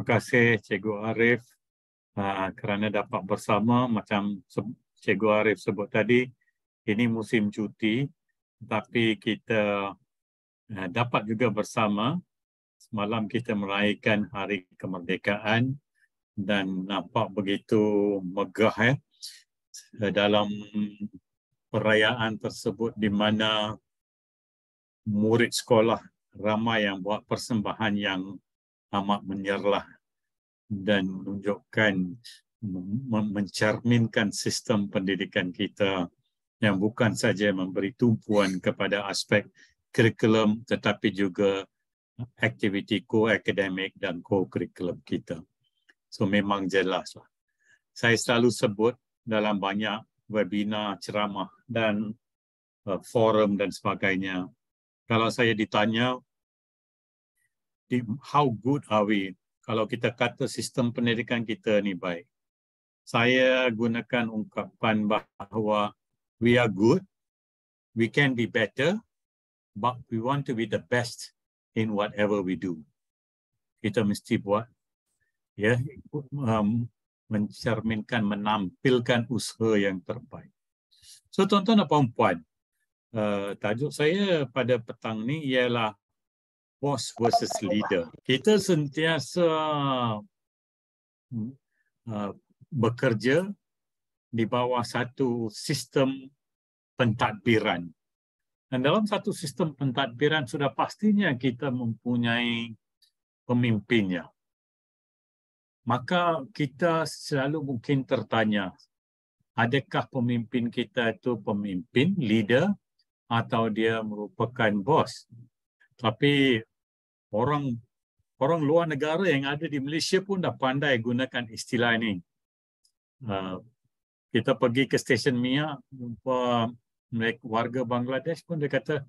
kasih Cikgu Arif kerana dapat bersama. Macam Cikgu Arif sebut tadi, ini musim cuti, tapi kita dapat juga bersama. Semalam kita meraihkan Hari Kemerdekaan dan nampak begitu megah dalam perayaan tersebut, di mana murid sekolah ramai yang buat persembahan yang amat menyerlah dan menunjukkan, mencerminkan sistem pendidikan kita yang bukan saja memberi tumpuan kepada aspek kurikulum tetapi juga aktiviti ko-akademik dan ko-kurikulum kita. So memang jelaslah. Saya selalu sebut dalam banyak webinar, ceramah dan forum dan sebagainya, kalau saya ditanya, how good are we? Kalau kita kata sistem pendidikan kita ni baik, saya gunakan ungkapan bahawa we are good, we can be better, but we want to be the best in whatever we do. Kita mesti buat, mencerminkan, menampilkan usaha yang terbaik. So tuan-tuan dan puan-puan, tajuk saya pada petang ni ialah boss versus leader. Kita sentiasa bekerja di bawah satu sistem pentadbiran. Dan dalam satu sistem pentadbiran sudah pastinya kita mempunyai pemimpinnya. Maka kita selalu mungkin tertanya, adakah pemimpin kita itu pemimpin, leader, atau dia merupakan bos? Tapi orang luar negara yang ada di Malaysia pun dah pandai gunakan istilah ini. Kita pergi ke stesen Mia, jumpa warga Bangladesh pun dia kata,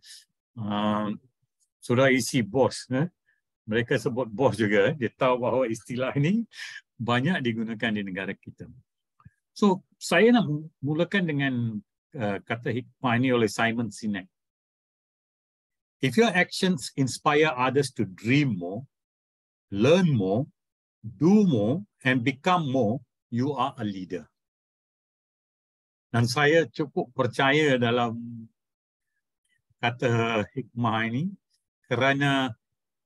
sudah isi bos. Mereka sebut bos juga. Dia tahu bahawa istilah ini banyak digunakan di negara kita. So, saya nak mulakan dengan kata hikmah ini oleh Simon Sinek. If your actions inspire others to dream more, learn more, do more, and become more, you are a leader. Dan saya cukup percaya dalam kata hikmah ini kerana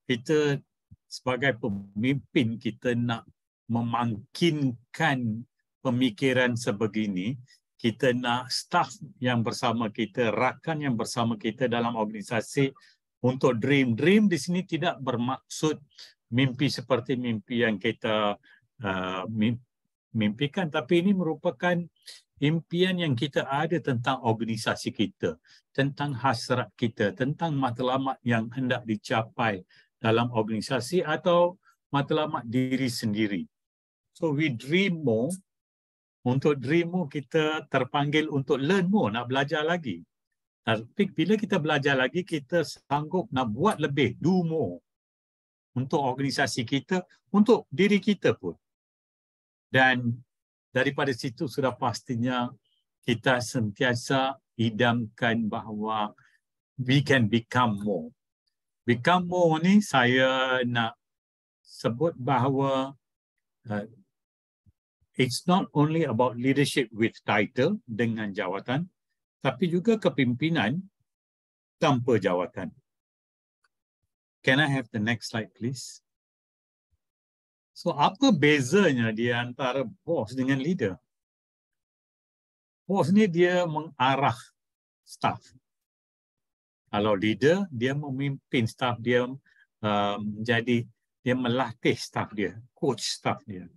kita sebagai pemimpin, kita nak memangkinkan pemikiran sebegini. Kita nak staf yang bersama kita, rakan yang bersama kita dalam organisasi untuk dream. Dream di sini tidak bermaksud mimpi seperti mimpi yang kita mimpikan, tapi ini merupakan impian yang kita ada tentang organisasi kita, tentang hasrat kita, tentang matlamat yang hendak dicapai dalam organisasi atau matlamat diri sendiri. So we dream more. Untuk dream more, kita terpanggil untuk learn more, nak belajar lagi. Tapi bila kita belajar lagi, kita sanggup nak buat lebih, do more. Untuk organisasi kita, untuk diri kita pun. Dan daripada situ sudah pastinya kita sentiasa idamkan bahawa we can become more. Become more ni saya nak sebut bahawa it's not only about leadership with title, dengan jawatan, tapi juga kepimpinan tanpa jawatan. Can I have the next slide, please? So, apa bezanya di antara bos dengan leader? Bos ni dia mengarah staff. Kalau leader, dia memimpin staff dia, dia melatih staff dia, coach staff dia.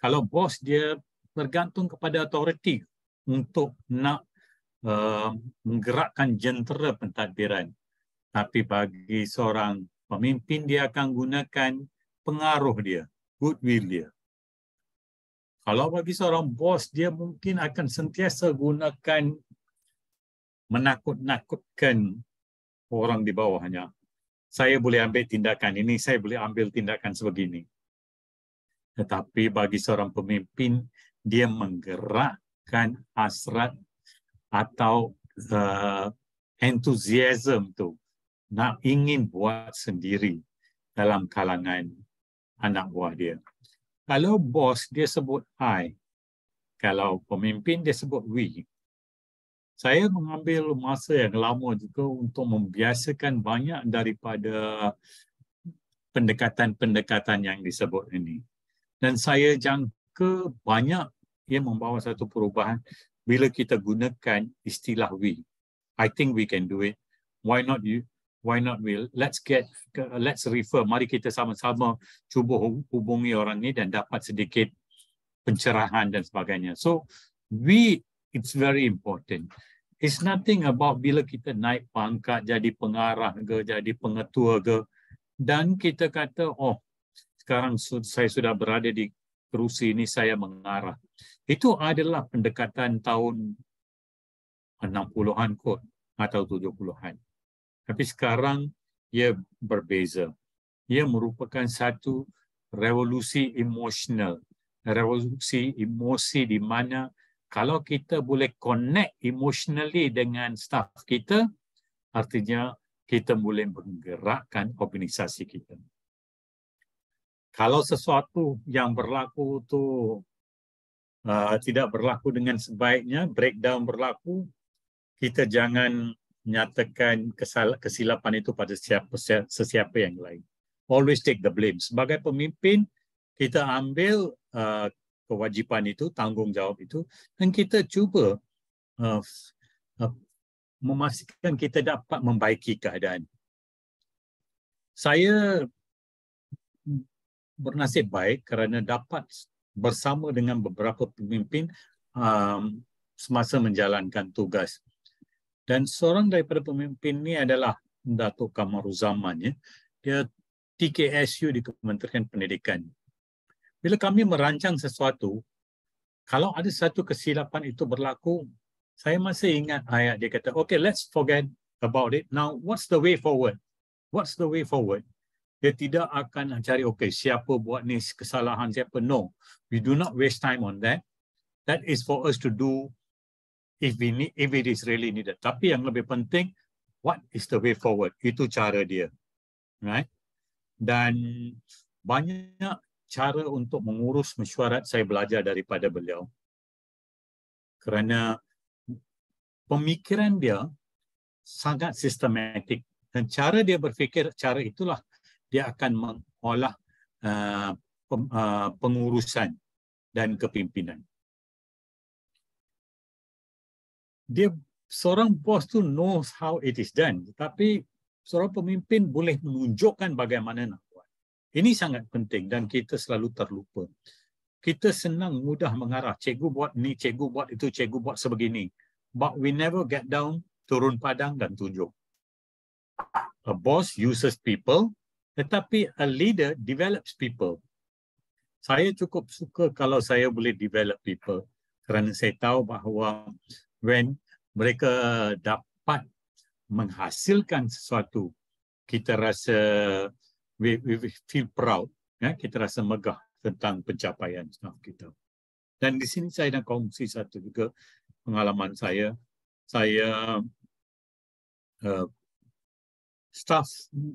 Kalau bos, dia bergantung kepada authority untuk nak menggerakkan jentera pentadbiran. Tapi bagi seorang pemimpin, dia akan gunakan pengaruh dia, goodwill dia. Kalau bagi seorang bos, dia mungkin akan sentiasa gunakan menakut-nakutkan orang di bawahnya. Saya boleh ambil tindakan ini, saya boleh ambil tindakan sebegini. Tetapi bagi seorang pemimpin, dia menggerakkan hasrat atau enthusiasm tu, nak ingin buat sendiri dalam kalangan anak buah dia. Kalau bos dia sebut I, kalau pemimpin dia sebut we. Saya mengambil masa yang lama juga untuk membiasakan banyak daripada pendekatan-pendekatan yang disebut ini. Dan saya jangka banyak ia membawa satu perubahan bila kita gunakan istilah we. I think we can do it. Why not you? Why not we? Let's refer. Mari kita sama-sama cuba hubungi orang ni dan dapat sedikit pencerahan dan sebagainya. So we, it's very important. It's nothing about bila kita naik pangkat jadi pengarah ke, jadi pengetua ke, dan kita kata, oh, sekarang saya sudah berada di kerusi ini, saya mengarah. Itu adalah pendekatan tahun 60-an kot atau 70-an. Tapi sekarang ia berbeza. Ia merupakan satu revolusi emosional. Revolusi emosi di mana kalau kita boleh connect emotionally dengan staff kita, artinya kita boleh menggerakkan organisasi kita. Kalau sesuatu yang berlaku tu tidak berlaku dengan sebaiknya, breakdown berlaku, kita jangan nyatakan kesilapan itu pada sesiapa yang lain. Always take the blame. Sebagai pemimpin, kita ambil kewajipan itu, tanggungjawab itu, dan kita cuba memastikan kita dapat membaiki keadaan. Saya bernasib baik kerana dapat bersama dengan beberapa pemimpin semasa menjalankan tugas. Dan seorang daripada pemimpin ini adalah Datuk Kamaruzaman. Ya. Dia TKSU di Kementerian Pendidikan. Bila kami merancang sesuatu, kalau ada satu kesilapan itu berlaku, saya masih ingat ayat dia kata, okay, let's forget about it. Now, what's the way forward? What's the way forward? Dia tidak akan cari, okay, siapa buat ni kesalahan, siapa. No, we do not waste time on that. That is for us to do if it is really needed. Tapi yang lebih penting, what is the way forward? Itu cara dia. Right? Dan banyak cara untuk mengurus mesyuarat saya belajar daripada beliau. Kerana pemikiran dia sangat sistematik. Dan cara dia berfikir, cara itulah dia akan mengolah pengurusan dan kepimpinan. Dia seorang bos tu knows how it is done, tetapi seorang pemimpin boleh menunjukkan bagaimana nak buat. Ini sangat penting dan kita selalu terlupa. Kita senang mudah mengarah, cikgu buat ni, cikgu buat itu, cikgu buat sebegini. But we never get down, turun padang dan tunjuk. A boss uses people, tetapi a leader develops people. Saya cukup suka kalau saya boleh develop people kerana saya tahu bahawa when mereka dapat menghasilkan sesuatu, kita rasa we feel proud, ya? Kita rasa megah tentang pencapaian staff kita. Dan di sini saya nak kongsi satu juga pengalaman saya. Saya staff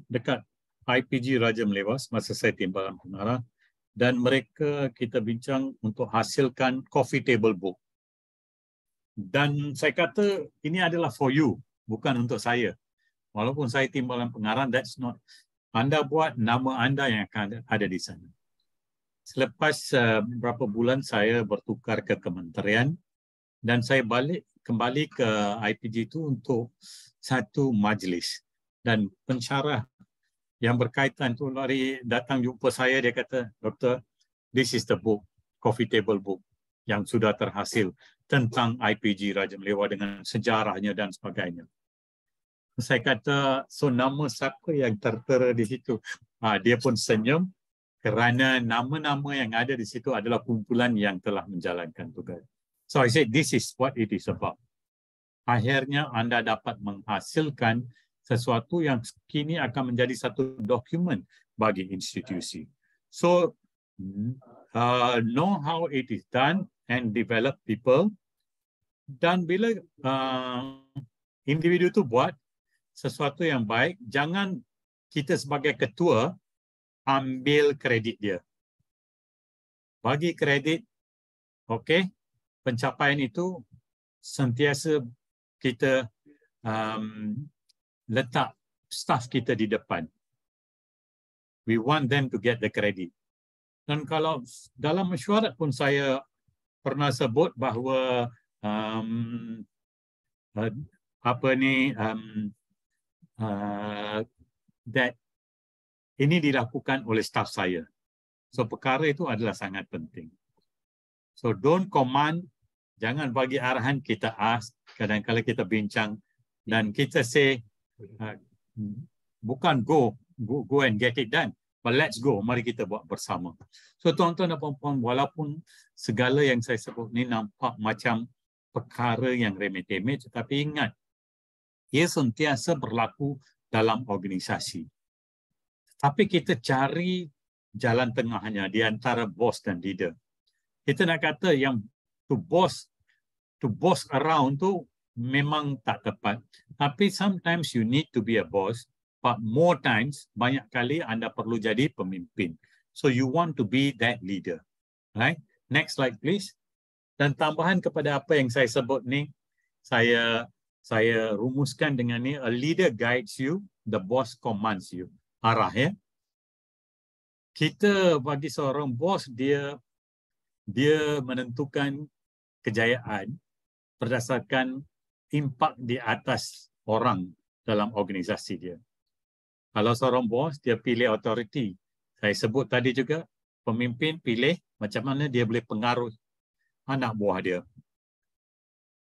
dekat IPG Raja Melewas masa saya timbalan pengarah, dan mereka kita bincang untuk hasilkan coffee table book. Dan saya kata ini adalah for you, bukan untuk saya. Walaupun saya timbalan pengarah, that's not. Anda buat nama anda yang akan ada di sana. Selepas beberapa bulan saya bertukar ke kementerian dan saya kembali ke IPG itu untuk satu majlis. Dan pensyarah yang berkaitan tu lari datang jumpa saya, dia kata, Doktor, this is the book, coffee table book yang sudah terhasil tentang IPG Raja Melewa dengan sejarahnya dan sebagainya. Saya kata, so nama siapa yang tertera di situ? Dia pun senyum kerana nama-nama yang ada di situ adalah kumpulan yang telah menjalankan tugas. So I said, this is what it is about. Akhirnya anda dapat menghasilkan sesuatu yang kini akan menjadi satu dokumen bagi institusi. So, know how it is done and develop people. Dan bila individu itu buat sesuatu yang baik, jangan kita sebagai ketua ambil kredit dia. Bagi kredit, okey, pencapaian itu sentiasa kita letak staff kita di depan. We want them to get the credit. Dan kalau dalam mesyuarat pun saya pernah sebut bahawa that ini dilakukan oleh staff saya. So perkara itu adalah sangat penting. So don't command, jangan bagi arahan, kita ask, kadang-kadang kita bincang dan kita say bukan go and get it done, but let's go, mari kita buat bersama. So tuan-tuan dan puan-puan, walaupun segala yang saya sebut ni nampak macam perkara yang remeh-temeh, tetapi ingat, ia sentiasa berlaku dalam organisasi. Tapi kita cari jalan tengahnya di antara bos dan leader. Kita nak kata yang to boss around tu memang tak tepat. Tapi sometimes you need to be a boss, but more times, banyak kali anda perlu jadi pemimpin. So you want to be that leader. Right? Next slide please. Dan tambahan kepada apa yang saya sebut ni, saya rumuskan dengan ni, a leader guides you, the boss commands you. Arah ya. Kita bagi seorang bos, dia menentukan kejayaan berdasarkan impak di atas orang dalam organisasi dia. Kalau seorang bos, dia pilih authority. Saya sebut tadi juga, pemimpin pilih macam mana dia boleh pengaruh anak buah dia.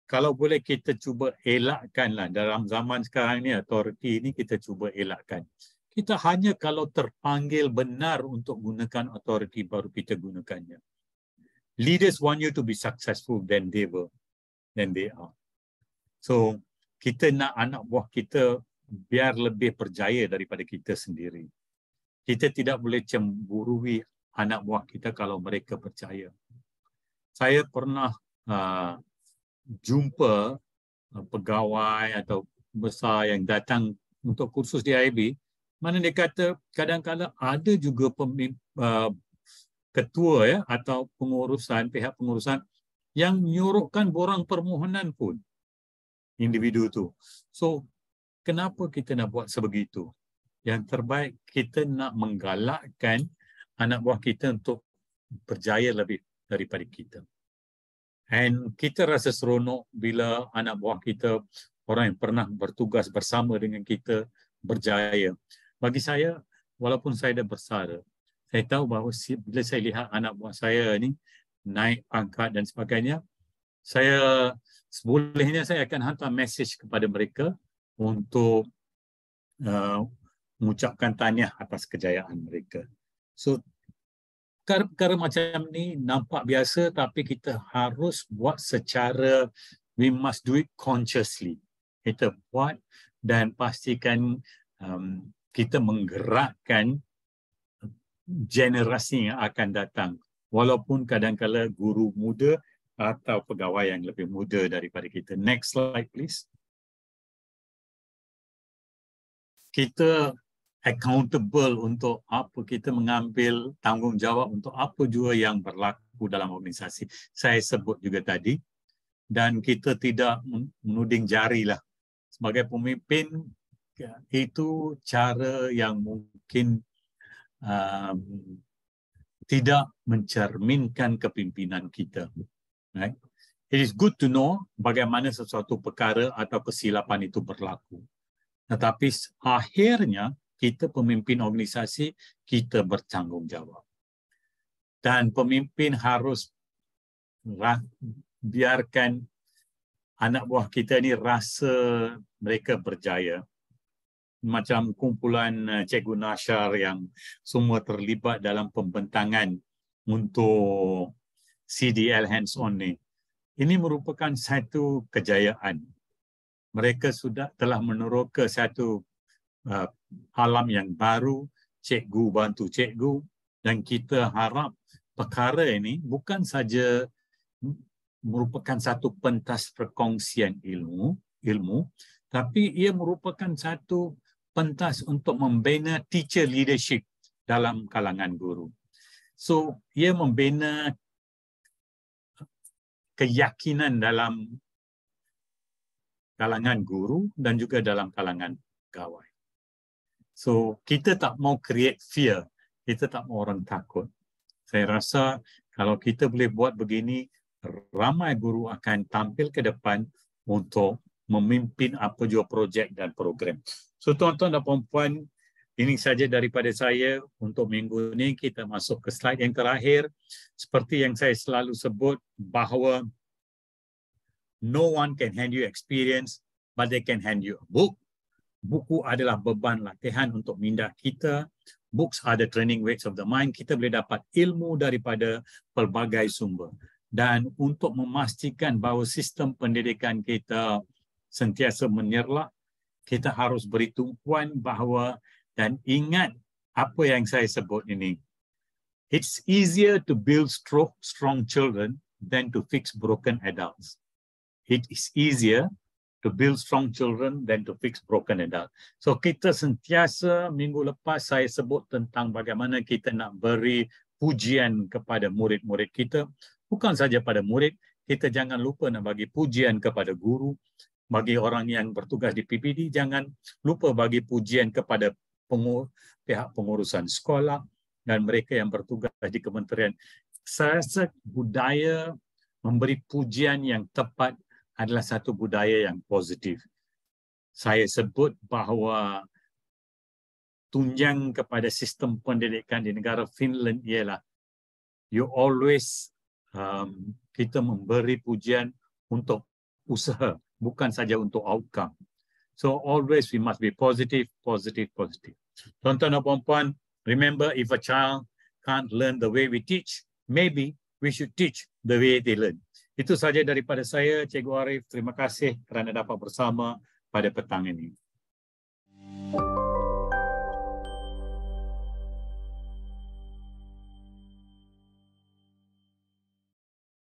Kalau boleh kita cuba elakkanlah dalam zaman sekarang ni, authority ni kita cuba elakkan. Kita hanya kalau terpanggil benar untuk gunakan authority baru kita gunakannya. Leaders want you to be successful than they are. So kita nak anak buah kita biar lebih berjaya daripada kita sendiri. Kita tidak boleh cemburui anak buah kita kalau mereka berjaya. Saya pernah jumpa pegawai atau besar yang datang untuk kursus di IB, mana dia kata kadang-kadang ada juga ketua ya atau pihak pengurusan yang menyuruhkan borang permohonan pun individu tu. So kenapa kita nak buat sebegitu? Yang terbaik kita nak menggalakkan anak buah kita untuk berjaya lebih daripada kita. And kita rasa seronok bila anak buah kita, orang yang pernah bertugas bersama dengan kita, berjaya. Bagi saya, walaupun saya dah besar, saya tahu bahawa bila saya lihat anak buah saya ni naik pangkat dan sebagainya, saya sebolehnya saya akan hantar mesej kepada mereka untuk mengucapkan tahniah atas kejayaan mereka. So perkara macam ni nampak biasa, tapi kita harus buat secara, we must do it consciously. Kita buat dan pastikan kita menggerakkan generasi yang akan datang. Walaupun kadang-kala guru muda atau pegawai yang lebih muda daripada kita. Next slide please. Kita accountable untuk apa, kita mengambil tanggungjawab untuk apa jua yang berlaku dalam organisasi. Saya sebut juga tadi, dan kita tidak menuding jari lah. Sebagai pemimpin, itu cara yang mungkin tidak mencerminkan kepimpinan kita. Right? It is good to know bagaimana sesuatu perkara atau kesilapan itu berlaku. Tetapi akhirnya, kita pemimpin organisasi, kita bertanggungjawab. Dan pemimpin harus biarkan anak buah kita ni rasa mereka berjaya. Macam kumpulan Cikgu Nashar yang semua terlibat dalam pembentangan untuk CDL hands-on ni. Ini merupakan satu kejayaan. Mereka telah meneroka satu alam yang baru, cikgu bantu cikgu, dan kita harap perkara ini bukan saja merupakan satu pentas perkongsian ilmu, tapi ia merupakan satu pentas untuk membina teacher leadership dalam kalangan guru. So, ia membina keyakinan dalam kalangan guru dan juga dalam kalangan pegawai. So, kita tak mau create fear. Kita tak mau orang takut. Saya rasa kalau kita boleh buat begini, ramai guru akan tampil ke depan untuk memimpin apa jua projek dan program. So, tuan-tuan dan puan-puan, ini saja daripada saya untuk minggu ini. Kita masuk ke slide yang terakhir. Seperti yang saya selalu sebut bahawa no one can hand you experience, but they can hand you a book. Buku adalah beban latihan untuk minda kita. Books are the training weights of the mind. Kita boleh dapat ilmu daripada pelbagai sumber. Dan untuk memastikan bahawa sistem pendidikan kita sentiasa menyerlak, kita harus beri tumpuan bahawa dan ingat apa yang saya sebut ini. It's easier to build strong children than to fix broken adults. It is easier to build strong children than to fix broken adults. So kita sentiasa, minggu lepas saya sebut tentang bagaimana kita nak beri pujian kepada murid-murid kita. Bukan saja pada murid, kita jangan lupa nak bagi pujian kepada guru. Bagi orang yang bertugas di PPD, jangan lupa bagi pujian kepada pihak pengurusan sekolah dan mereka yang bertugas di kementerian. Saya rasa budaya memberi pujian yang tepat adalah satu budaya yang positif. Saya sebut bahawa tunjang kepada sistem pendidikan di negara Finland ialah you always kita memberi pujian untuk usaha, bukan saja untuk outcome. So always we must be positive, positive, positive. Tuan-tuan dan puan-puan, remember if a child can't learn the way we teach, maybe we should teach the way they learn. Itu saja daripada saya, Cikgu Arif. Terima kasih kerana dapat bersama pada petang ini.